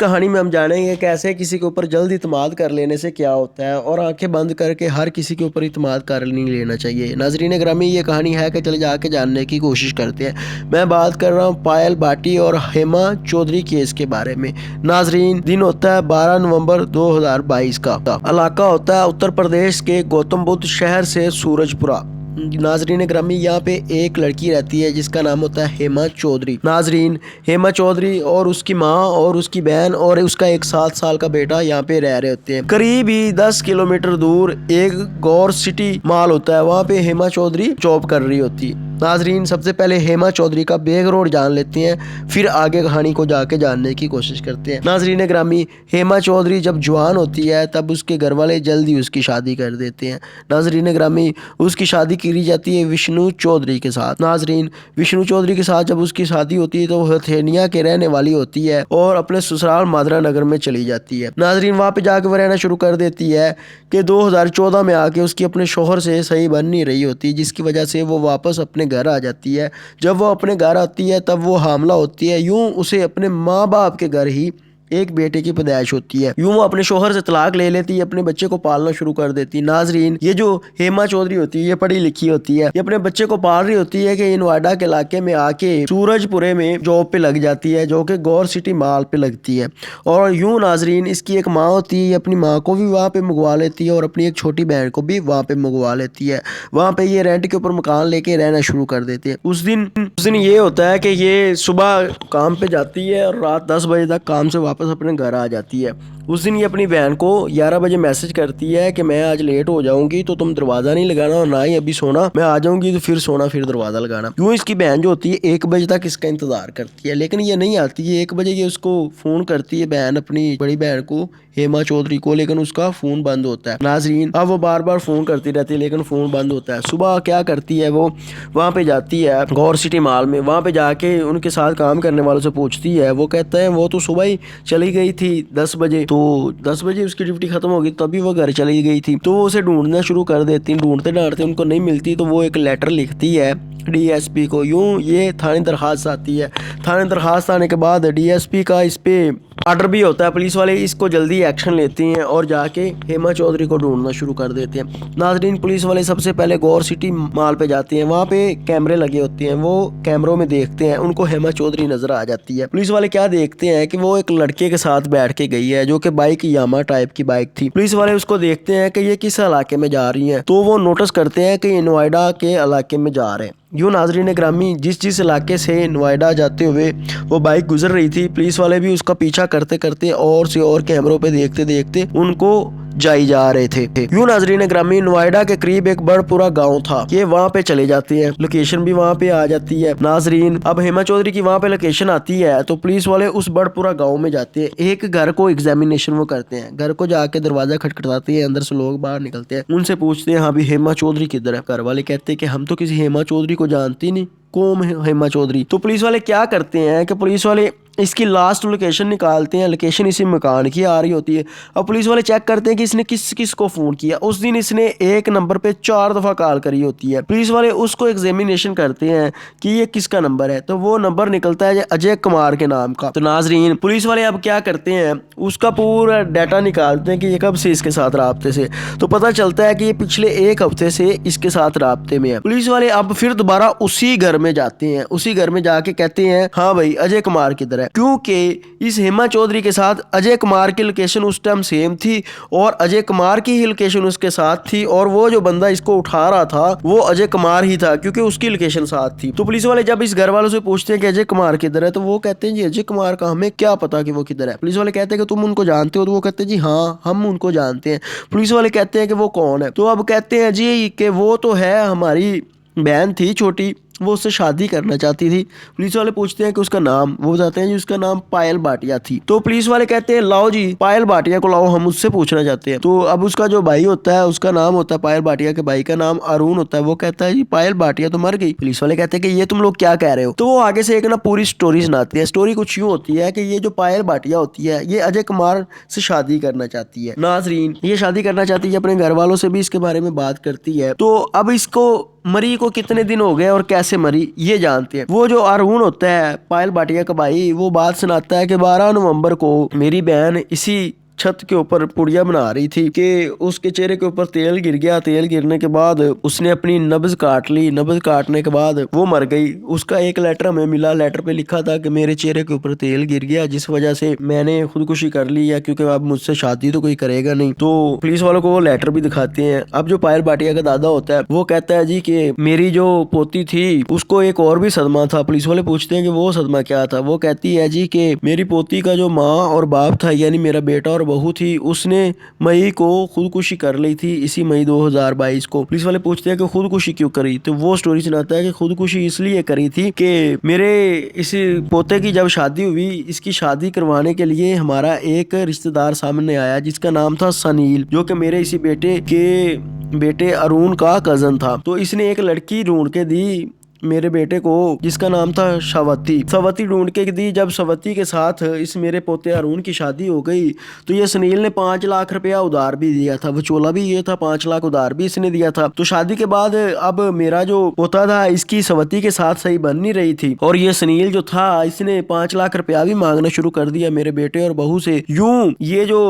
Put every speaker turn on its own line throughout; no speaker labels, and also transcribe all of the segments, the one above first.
कहानी में हम जानेंगे कैसे किसी के ऊपर जल्द इत्मीनाद कर लेने से क्या होता है और आंखें बंद करके हर किसी के ऊपर इत्मीनाद कर नहीं लेना चाहिए। नाजरीन ग्रामी, ये कहानी है कि चले जाके जानने की कोशिश करते हैं। मैं बात कर रहा हूँ पायल भाटी और हेमा चौधरी केस के बारे में। नाजरीन, दिन होता है 12 नवंबर 2022 का। इलाका होता है उत्तर प्रदेश के गौतम बुद्ध शहर से सूरजपुरा। नाजरीन ग्रामी, यहाँ पे एक लड़की रहती है जिसका नाम होता है हेमा चौधरी। नाजरीन, हेमा चौधरी और उसकी माँ और उसकी बहन और उसका एक 7 साल का बेटा यहाँ पे रह रहे होते हैं। करीब ही 10 किलोमीटर दूर एक गौर सिटी मॉल होता है, वहाँ पे हेमा चौधरी जॉब कर रही होती है। नाजरीन, सबसे पहले हेमा चौधरी का बैकग्राउंड जान लेते हैं, फिर आगे कहानी को जाके जानने की कोशिश करते हैं। नाजरीन ग्रामी, हेमा चौधरी जब जवान होती है तब उसके घर वाले जल्दी उसकी शादी कर देते हैं। नाजरीन ग्रामी, उसकी शादी की जाती है विष्णु चौधरी के साथ। नाजरीन, विष्णु चौधरी के साथ जब उसकी शादी होती है तो वह हथेनिया के रहने वाली होती है और अपने ससुराल मादरा नगर में चली जाती है। नाजरीन, वहाँ पे जाके वह रहना शुरू कर देती है कि 2014 में आके उसकी अपने शोहर से सही बन नहीं रही होती, जिसकी वजह से वो वापस अपने घर आ जाती है। जब वो अपने घर आती है तब वो हामला होती है। यूं उसे अपने माँ बाप के घर ही एक बेटे की पैदाइश होती है। यूं वो अपने शोहर से तलाक ले लेती है, अपने बच्चे को पालना शुरू कर देती है। नाजरीन, ये जो हेमा चौधरी होती है ये पढ़ी लिखी होती है, ये अपने बच्चे को पाल रही होती है कि नोएडा के इलाके में आके सूरजपुरे में जॉब पे लग जाती है, जो कि गौर सिटी मॉल पे लगती है। और यूं नाजरीन, इसकी एक माँ होती है, अपनी माँ को भी वहाँ पे मंगवा लेती है और अपनी एक छोटी बहन को भी वहाँ पे मंगवा लेती है। वहाँ पे ये रेंट के ऊपर मकान लेके रहना शुरू कर देते हैं। उस दिन ये होता है कि ये सुबह काम पे जाती है और रात 10 बजे तक काम से वापस अपने घर आ जाती है। उस दिन ये अपनी बहन को 11 बजे मैसेज करती है कि मैं आज लेट हो जाऊंगी तो तुम दरवाज़ा नहीं लगाना और ना ही अभी सोना, मैं आ जाऊंगी तो फिर सोना, फिर दरवाज़ा लगाना। यूँ इसकी बहन जो होती है 1 बजे तक इसका इंतज़ार करती है, लेकिन ये नहीं आती है। 1 बजे ये उसको फ़ोन करती है बहन, अपनी बड़ी बहन को, हेमा चौधरी को, लेकिन उसका फ़ोन बंद होता है। नाजरीन, अब वो बार बार फ़ोन करती रहती है लेकिन फ़ोन बंद होता है। सुबह क्या करती है, वो वहाँ पे जाती है गौर सिटी मॉल में। वहाँ पे जाके उनके साथ काम करने वालों से पूछती है। वो कहते हैं वो तो सुबह ही चली गई थी 10 बजे, तो 10 बजे उसकी ड्यूटी खत्म होगी तभी वो घर चली गई थी। तो वो उसे ढूंढना शुरू कर देती, ढूंढते ढांढते उनको नहीं मिलती तो वो एक लेटर लिखती है डीएसपी को। यूं ये थाने दरखास्त आती है। थाने दरखास्त आने के बाद डीएसपी का इस पे ऑर्डर भी होता है। पुलिस वाले इसको जल्दी एक्शन लेते हैं और जाके हेमा चौधरी को ढूंढना शुरू कर देते हैं। नाजरीन, पुलिस वाले सबसे पहले गौर सिटी मॉल पे जाते हैं। वहाँ पे कैमरे लगे होते हैं, वो कैमरों में देखते हैं, उनको हेमा चौधरी नजर आ जाती है। पुलिस वाले क्या देखते हैं कि वो एक लड़के के साथ बैठ के गई है, जो कि बाइक यामा टाइप की बाइक थी। पुलिस वाले उसको देखते हैं कि ये किस इलाके में जा रही है, तो वो नोटिस करते हैं कि ये नोएडा के इलाके में जा रहे हैं। यूँ नाजरीन ग्रामी, जिस इलाके से नोएडा जाते हुए वो बाइक गुजर रही थी, पुलिस वाले भी उसका पीछा करते करते और से और कैमरों पे देखते देखते उनको जाई जा रहे थे। यूँ नाजरीन ग्रामी, नोएडा के करीब एक बड़पुरा गांव था, ये वहाँ पे चले जाते हैं, लोकेशन भी वहाँ पे आ जाती है। नाजरीन, अब हेमा चौधरी की वहाँ पे लोकेशन आती है तो पुलिस वाले उस बड़पुरा गांव में जाते हैं। एक घर को एग्जामिनेशन वो करते हैं, घर को जाके दरवाजा खटखटाते हैं, अंदर से लोग बाहर निकलते हैं, उनसे पूछते हैं हाँ भी हेमा चौधरी किधर है। घर वाले कहते हैं कि हम तो किसी हेमा चौधरी को जानते ही नहीं, कौन है हेमा चौधरी। तो पुलिस वाले क्या करते हैं कि पुलिस वाले इसकी लास्ट लोकेशन निकालते हैं, लोकेशन इसी मकान की आ रही होती है। अब पुलिस वाले चेक करते हैं कि इसने किस किस को फ़ोन किया। उस दिन इसने एक नंबर पे 4 दफ़ा कॉल करी होती है। पुलिस वाले उसको एग्जामिनेशन करते हैं कि ये किसका नंबर है, तो वो नंबर निकलता है अजय कुमार के नाम का। तो नाजरीन, पुलिस वाले अब क्या करते हैं, उसका पूरा डाटा निकालते हैं कि ये कब से इसके साथ राब्ते से, तो पता चलता है कि ये पिछले 1 हफ्ते से इसके साथ राब्ते में है। पुलिस वाले अब फिर दोबारा उसी घर में जाते हैं, उसी घर में जाके कहते हैं हाँ भाई अजय कुमार किधर है, क्योंकि इस हेमा चौधरी के साथ अजय कुमार की लोकेशन उस टाइम सेम थी और अजय कुमार की ही लोकेशन उसके साथ थी, और वो जो बंदा इसको उठा रहा था वो अजय कुमार ही था क्योंकि उसकी लोकेशन साथ थी। तो पुलिस वाले जब इस घर वालों से पूछते हैं कि अजय कुमार किधर है, तो वो कहते हैं जी अजय कुमार का हमें क्या पता कि वो किधर है। पुलिस वाले कहते हैं कि तुम उनको जानते हो, तो वो कहते हैं जी हाँ हम उनको जानते हैं। पुलिस वाले कहते हैं कि वो कौन है, तो अब कहते हैं जी कि वो तो है हमारी बहन थी छोटी, वो उससे शादी करना चाहती थी। पुलिस वाले पूछते हैं कि उसका नाम, वो बताते हैं जी उसका नाम पायल भाटिया थी। तो पुलिस वाले कहते हैं लाओ जी पायल भाटिया को लाओ, हम उससे पूछना चाहते हैं। तो अब उसका जो भाई होता है उसका नाम होता है, पायल भाटिया के भाई का नाम अरुण होता है, वो कहता है जी पायल भाटिया तो मर गई। पुलिस वाले कहते हैं कि ये तुम लोग क्या कह रहे हो। तो वो आगे से एक ना पूरी स्टोरी सुनाती है। स्टोरी कुछ यूँ होती है कि ये जो पायल भाटिया होती है ये अजय कुमार से शादी करना चाहती है। नाजरीन, ये शादी करना चाहती है, अपने घर वालों से भी इसके बारे में बात करती है। तो अब इसको मरी को कितने दिन हो गए और कैसे मरी ये जानते हैं। वो जो अरुण होता है पायल भाटिया का भाई, वो बात सुनाता है कि 12 नवंबर को मेरी बहन इसी छत के ऊपर पुड़िया बना रही थी कि उसके चेहरे के ऊपर तेल गिर गया। तेल गिरने के बाद उसने अपनी नब्ज काट ली। नब्ज काटने के बाद वो मर गई। उसका एक लेटर हमें मिला। लेटर पे लिखा था कि मेरे चेहरे के ऊपर तेल गिर गया, जिस वजह से मैंने खुदकुशी कर ली है, क्योंकि अब मुझसे शादी तो कोई करेगा नहीं। तो पुलिस वालों को वो लेटर भी दिखाते हैं। अब जो पायल भाटिया का दादा होता है वो कहता है जी कि मेरी जो पोती थी उसको एक और भी सदमा था। पुलिस वाले पूछते हैं कि वो सदमा क्या था। वो कहती है जी कि मेरी पोती का जो माँ और बाप था, यानी मेरा बेटा और बहू थी, उसने मई को खुदकुशी कर ली थी, इसी मई 2022 को। पुलिस वाले पूछते हैं कि खुदकुशी क्यों करी, तो वो स्टोरी सुनाता है कि खुदकुशी इसलिए करी थी कि मेरे इस पोते की जब शादी हुई, इसकी शादी करवाने के लिए हमारा एक रिश्तेदार सामने आया जिसका नाम था सनील, जो कि मेरे इसी बेटे अरुण का कजन था। तो इसने एक लड़की ढूंढ के दी मेरे बेटे को जिसका नाम था सवती ढूंढ के दी। जब सवती के साथ इस मेरे पोते अरुण की शादी हो गई तो ये सुनील ने 5 लाख रुपया उधार भी दिया था। विचोला भी ये था, 5 लाख उधार भी इसने दिया था। तो शादी के बाद अब मेरा जो पोता था इसकी सवती के साथ सही बन नहीं रही थी और ये सुनील जो था इसने 5 लाख रुपया भी मांगना शुरू कर दिया मेरे बेटे और बहू से। यूं ये जो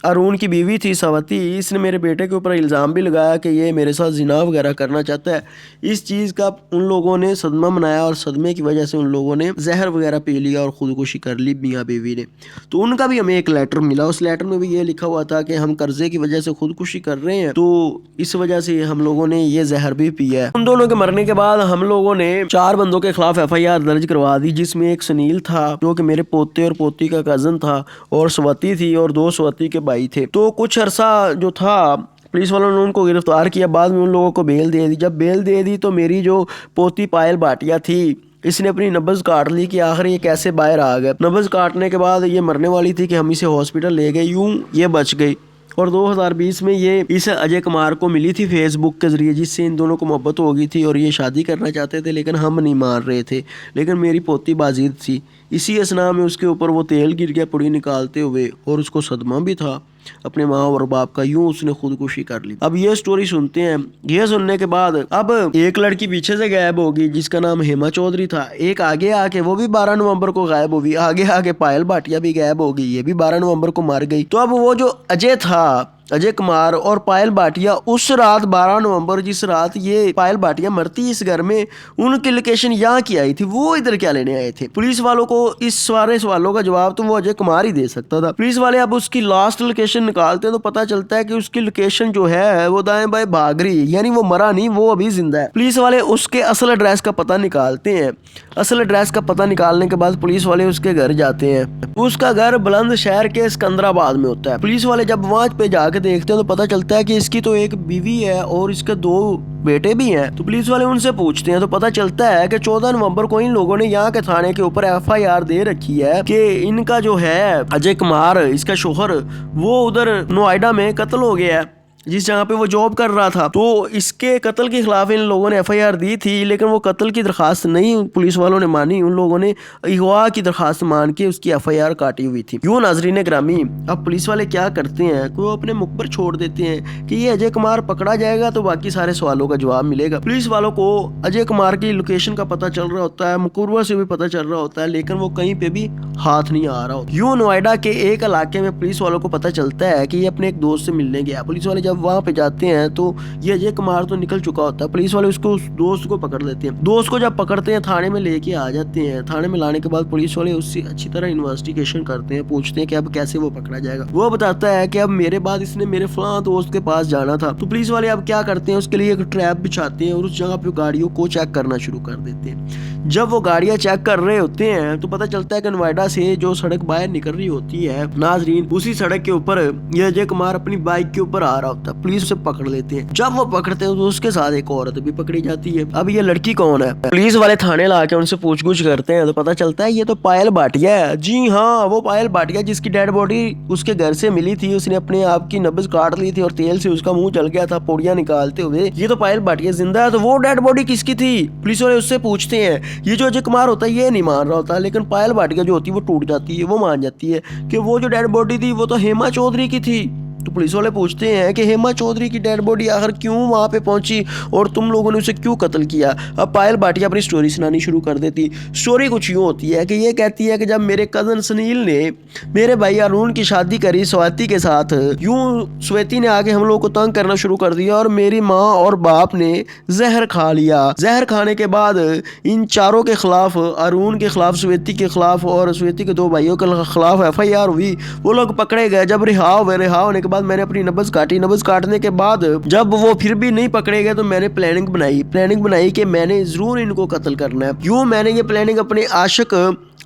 अरुण की बीवी थी सवती, इसने मेरे बेटे के ऊपर इल्ज़ाम भी लगाया कि ये मेरे साथ जिना वगैरह करना चाहता है। इस चीज़ का उन लोगों ने सदमा मनाया और सदमे की वजह से उन लोगों ने जहर वगैरह पी लिया और खुदकुशी कर ली मियाँ बीवी ने। तो उनका भी हमें एक लेटर मिला। उस लेटर में भी ये लिखा हुआ था कि हम कर्जे की वजह से खुदकुशी कर रहे हैं, तो इस वजह से हम लोगों ने ये जहर भी पिया है। उन दोनों के मरने के बाद हम लोगों ने 4 बंदों के खिलाफ FIR दर्ज करवा दी, जिसमें एक सुनील था जो कि मेरे पोते और पोती का कजन था, और स्वती थी और 2 स्वती के भाई थे। तो कुछ अरसा जो था पुलिस वालों ने उनको गिरफ्तार किया। बाद में उन लोगों को बेल दे दी। जब बेल दे दी तो मेरी जो पोती पायल भाटिया थी इसने अपनी नब्ज काट ली कि आखिर ये कैसे बाहर आ गए। नब्ज काटने के बाद ये मरने वाली थी कि हम इसे हॉस्पिटल ले गए, यूं ये बच गई। और 2020 में ये इस अजय कुमार को मिली थी फेसबुक के जरिए, जिससे इन दोनों को मोहब्बत हो गई थी और ये शादी करना चाहते थे, लेकिन हम नहीं मान रहे थे। लेकिन मेरी पोती बाजिद थी। इसी असना में उसके ऊपर वो तेल गिर गया पुड़ी निकालते हुए और उसको सदमा भी था अपने माँ और बाप का। यूं उसने खुदकुशी कर ली। अब ये स्टोरी सुनते हैं। ये सुनने के बाद अब एक लड़की पीछे से गायब होगी जिसका नाम हेमा चौधरी था। एक आगे आके वो भी 12 नवंबर को गायब होगी। आगे आगे पायल भाटिया भी गायब होगी, ये भी 12 नवंबर को मर गई। तो अब वो जो अजय था, अजय कुमार और पायल भाटिया, उस रात 12 नवंबर जिस रात ये पायल भाटिया मरती इस घर में, उनकी लोकेशन यहाँ की आई थी, वो इधर क्या लेने आए थे। पुलिस वालों को इस सारे सवालों का जवाब तो वो अजय कुमार ही दे सकता था। पुलिस वाले अब उसकी लास्ट लोकेशन निकालते हैं तो पता चलता है कि उसकी लोकेशन जो है वो दाएं बाएं भाग रही है, यानी वो मरा नहीं, वो अभी जिंदा है। पुलिस वाले उसके असल एड्रेस का पता निकालते हैं। असल एड्रेस का पता निकालने के बाद पुलिस वाले उसके घर जाते हैं। उसका घर बुलंदशहर के सिकंदराबाद में होता है। पुलिस वाले जब वहां पे जाके देखते हैं तो पता चलता है कि इसकी तो एक बीवी है और इसके 2 बेटे भी हैं। तो पुलिस वाले उनसे पूछते हैं तो पता चलता है कि 14 नवंबर को इन लोगों ने यहाँ के थाने के ऊपर FIR दे रखी है कि इनका जो है अजय कुमार, इसका शोहर, वो उधर नोएडा में कत्ल हो गया है जिस जगह पे वो जॉब कर रहा था। तो इसके कत्ल के खिलाफ इन लोगों ने FIR दी थी, लेकिन वो कत्ल की दरखास्त नहीं पुलिस वालों ने मानी। उन लोगों ने अगवा की दरखास्त मान के उसकी FIR काटी हुई थी। यूं नाजरीन ग्रामी, अब पुलिस वाले क्या करते हैं कि वो अपने मुख पर छोड़ देते हैं कि ये अजय कुमार पकड़ा जाएगा तो बाकी सारे सवालों का जवाब मिलेगा। पुलिस वालों को अजय कुमार की लोकेशन का पता चल रहा होता है, मुकरवा से भी पता चल रहा होता है, लेकिन वो कहीं पे भी हाथ नहीं आ रहा होता। यूं नोएडा के एक इलाके में पुलिस वालों को पता चलता है कि ये अपने एक दोस्त से मिलने गया। पुलिस वाले वहां पे जाते हैं तो ये अजय कुमार तो निकल चुका होता है। पुलिस वाले उसको उस दोस्त को पकड़ लेते हैं। दोस्त को जब पकड़ते हैं थाने में लेके आ जाते हैं। थाने में लाने के बाद पुलिस वाले उससे अच्छी तरह इन्वेस्टिगेशन करते हैं, पूछते हैं कि अब कैसे वो पकड़ा जाएगा। वो बताता है कि अब मेरे बाद इसने मेरे फलां दोस्त के पास जाना था। तो पुलिस वाले अब क्या करते हैं, उसके लिए एक ट्रैप बिछाते हैं और उस जगह पे गाड़ियों को चेक करना शुरू कर देते हैं। जब वो गाड़ियां चेक कर रहे होते हैं तो पता चलता है कि नोएडा से जो सड़क बाहर निकल रही होती है नाजरीन, उसी सड़क के ऊपर ये अजय कुमार अपनी बाइक के ऊपर आ रहा होता है। पुलिस उसे पकड़ लेते हैं। जब वो पकड़ते हैं तो उसके साथ एक औरत भी पकड़ी जाती है। अब ये लड़की कौन है? पुलिस वाले थाने ला के उनसे पूछगुछ करते हैं तो पता चलता है ये तो पायल भाटिया है। जी हाँ, वो पायल भाटिया जिसकी डेड बॉडी उसके घर से मिली थी। उसने अपने आप की नब्ज काट ली थी और तेल से उसका मुंह जल गया था पोड़ियां निकालते हुए। ये तो पायल भाटिया जिंदा है, तो वो डेड बॉडी किसकी थी? पुलिस वाले उससे पूछते हैं। ये जो अजय कुमार होता है ये नहीं मान रहा होता, लेकिन पायल भाटिया जो होती है वो टूट जाती है, वो मान जाती है कि वो जो डेड बॉडी थी वो तो हेमा चौधरी की थी। तो पुलिस वाले पूछते हैं कि हेमा चौधरी की डेड बॉडी आखिर क्यों वहाँ पे पहुंची और तुम लोगों ने उसे क्यों कत्ल किया। अब पायल भाटिया अपनी स्टोरी सुनानी शुरू कर देती। स्टोरी कुछ यूँ होती है कि ये कहती है कि जब मेरे कज़न सुनील ने मेरे भाई अरुण की शादी करी स्वाति के साथ, यूं श्वेती ने आके हम लोग को तंग करना शुरू कर दिया और मेरी माँ और बाप ने जहर खा लिया। जहर खाने के बाद इन चारों के खिलाफ, अरुण के खिलाफ, श्वेती के खिलाफ और श्वेती के 2 भाइयों के खिलाफ FIR हुई। वो लोग पकड़े गए। जब रिहा हुए, रिहा होने के बाद मैंने अपनी नब्ज काटी। नब्ज काटने के बाद जब वो फिर भी नहीं पकड़े गए तो मैंने प्लानिंग बनाई कि मैंने जरूर इनको कत्ल करना है। यूं मैंने ये प्लानिंग अपने आशिक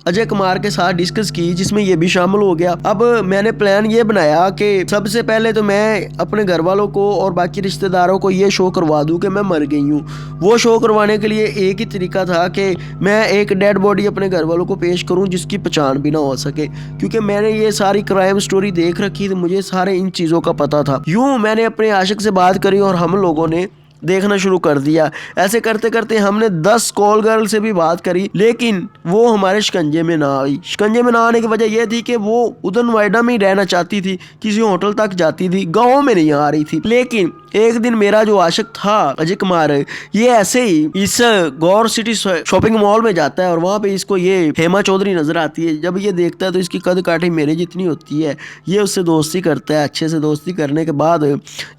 अजय कुमार के साथ डिस्कस की, जिसमें ये भी शामिल हो गया। अब मैंने प्लान ये बनाया कि सबसे पहले तो मैं अपने घर वालों को और बाकी रिश्तेदारों को ये शो करवा दूं कि मैं मर गई हूँ। वो शो करवाने के लिए एक ही तरीका था कि मैं एक डेड बॉडी अपने घर वालों को पेश करूं जिसकी पहचान भी ना हो सके, क्योंकि मैंने ये सारी क्राइम स्टोरी देख रखी थी, मुझे सारे इन चीज़ों का पता था। यूँ मैंने अपने आशिक से बात करी और हम लोगों ने देखना शुरू कर दिया। ऐसे करते करते हमने 10 कॉल गर्ल से भी बात करी, लेकिन वो हमारे शिकंजे में ना आई। शिकंजे में ना आने की वजह यह थी कि वो उधर नोएडा में ही रहना चाहती थी, किसी होटल तक जाती थी, गाँव में नहीं आ रही थी। लेकिन एक दिन मेरा जो आशिक था अजय कुमार, ये ऐसे ही इस गौर सिटी शॉपिंग मॉल में जाता है और वहाँ पे इसको ये हेमा चौधरी नजर आती है। जब ये देखता है तो इसकी कद काठी मेरे जितनी होती है। ये उससे दोस्ती करता है। अच्छे से दोस्ती करने के बाद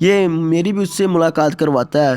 ये मेरी भी उससे मुलाकात करवाता है।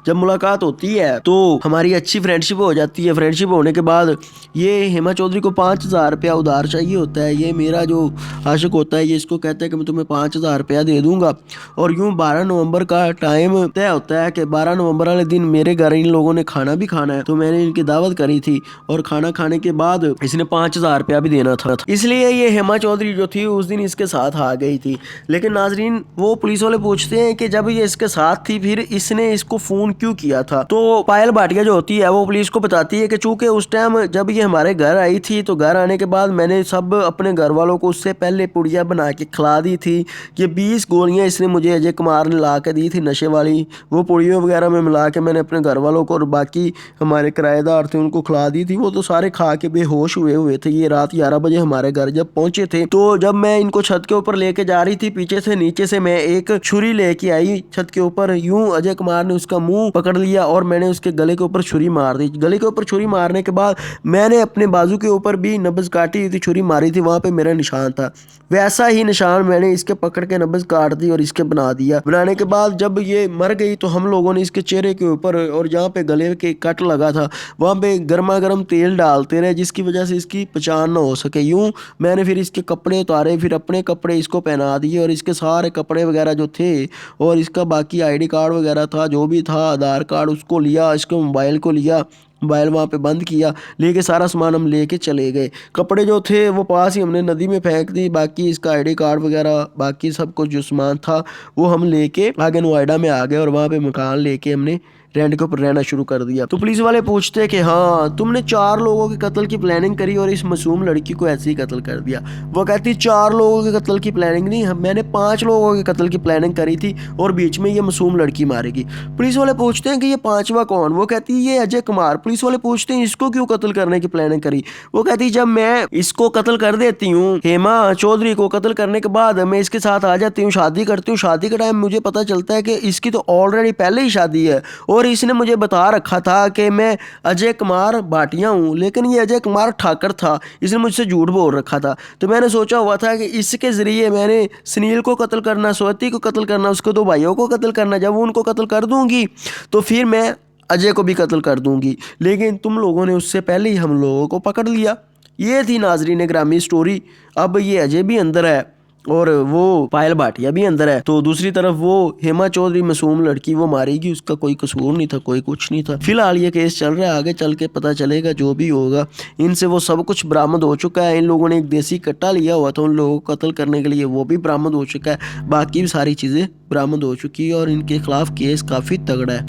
जब मुलाकात होती है तो हमारी अच्छी फ्रेंडशिप हो जाती है। फ्रेंडशिप होने के बाद ये हेमा चौधरी को 5,000 रुपया उधार चाहिए होता है। ये मेरा जो आशिक होता है ये इसको कहता है कि मैं तुम्हें 5,000 रुपया दे दूंगा। और यूं 12 नवंबर का टाइम तय होता है कि 12 नवंबर वाले दिन मेरे घर इन लोगों ने खाना भी खाना है। तो मैंने इनकी दावत करी थी और खाना खाने के बाद इसने 5,000 रुपया भी देना था, इसलिए ये हेमा चौधरी जो थी उस दिन इसके साथ आ गई थी। लेकिन नाजरीन, वो पुलिस वाले पूछते हैं कि जब ये इसके साथ थी फिर इसने इसको फोन क्यों किया था। तो पायल भाटिया जो होती है वो पुलिस को बताती है कि चूंकि उस टाइम जब ये हमारे घर आई थी तो घर आने के बाद मैंने सब अपने घर वालों को उससे पहले पुड़िया बना के खिला दी थी। ये 20 गोलियां इसने मुझे अजय कुमार ने ला के दी थी नशे वाली। वो पुड़ियों वगैरह में मिला के मैंने अपने घर वालों को और बाकी हमारे किराएदार थे उनको खिला दी थी। वो तो सारे खा के बेहोश हुए थे। ये रात 11 बजे हमारे घर जब पहुंचे थे तो जब मैं इनको छत के ऊपर लेके जा रही थी, पीछे से नीचे से मैं एक छुरी लेके आई छत के ऊपर। यूं अजय कुमार ने उसका मुंह पकड़ लिया और मैंने उसके गले के ऊपर छुरी मार दी। गले के ऊपर छुरी मारने के बाद मैंने अपने बाजू के ऊपर भी नब्ज काटी थी, छुरी मारी थी, वहां पे मेरा निशान था। वैसा ही निशान मैंने इसके पकड़ के नब्ज काट दी और इसके बना दिया। बनाने के बाद जब ये मर गई तो हम लोगों ने इसके चेहरे के ऊपर और जहाँ पे गले के कट लगा था वहाँ पे गर्मा गर्म तेल डालते रहे, जिसकी वजह से इसकी पहचान ना हो सके। यूं मैंने फिर इसके कपड़े उतारे, फिर अपने कपड़े इसको पहना दिए और इसके सारे कपड़े वगैरह जो थे और इसका बाकी ID कार्ड वगैरह था, जो भी था, आधार कार्ड, उसको लिया, इसके मोबाइल को लिया, मोबाइल वहाँ पे बंद किया, लेके सारा सामान हम लेके चले गए। कपड़े जो थे वो पास ही हमने नदी में फेंक दी। बाकी इसका ID कार्ड वगैरह बाकी सब कुछ जो सामान था वो हम लेके आगे नोएडा में आ गए और वहाँ पे मकान लेके हमने रेंट के ऊपर रहना शुरू कर दिया। तो पुलिस वाले पूछते हैं कि हाँ, तुमने 4 लोगों के कत्ल की प्लानिंग करी और इस मासूम लड़की को ऐसे ही कत्ल कर दिया। वो कहती 4 लोगों के कत्ल की प्लानिंग नहीं, मैंने 5 लोगों के कत्ल की प्लानिंग करी थी और बीच में ये मासूम लड़की मारेगी। पुलिस वाले पूछते हैं कि ये 5वां कौन। वो कहती है ये अजय कुमार। पुलिस वाले पूछते हैं इसको क्यों कत्ल करने की प्लानिंग करी। वो कहती जब मैं इसको कत्ल कर देती हूँ, हेमा चौधरी को कत्ल करने के बाद मैं इसके साथ आ जाती हूँ, शादी करती हूँ। शादी के टाइम मुझे पता चलता है कि इसकी तो ऑलरेडी पहले ही शादी है और इसने मुझे बता रखा था कि मैं अजय कुमार भाटिया हूँ, लेकिन ये अजय कुमार ठाकर था। इसने मुझसे झूठ बोल रखा था। तो मैंने सोचा हुआ था कि इसके ज़रिए मैंने सुनील को कत्ल करना, स्वाति को कत्ल करना, उसके 2 भाइयों को कत्ल करना। जब उनको कत्ल कर दूंगी तो फिर मैं अजय को भी कत्ल कर दूंगी। लेकिन तुम लोगों ने उससे पहले ही हम लोगों को पकड़ लिया। ये थी नाजरीन ग्रामी स्टोरी। अब ये अजय भी अंदर है और वो पायल भाटिया भी अंदर है। तो दूसरी तरफ वो हेमा चौधरी मासूम लड़की वो मारेगी, उसका कोई कसूर नहीं था, कोई कुछ नहीं था। फिलहाल ये केस चल रहा है, आगे चल के पता चलेगा जो भी होगा। इनसे वो सब कुछ बरामद हो चुका है। इन लोगों ने एक देसी कट्टा लिया हुआ था उन लोगों को कत्ल करने के लिए, वो भी बरामद हो चुका है। बाकी भी सारी चीज़ें बरामद हो चुकी है और इनके खिलाफ केस काफ़ी तगड़ा है।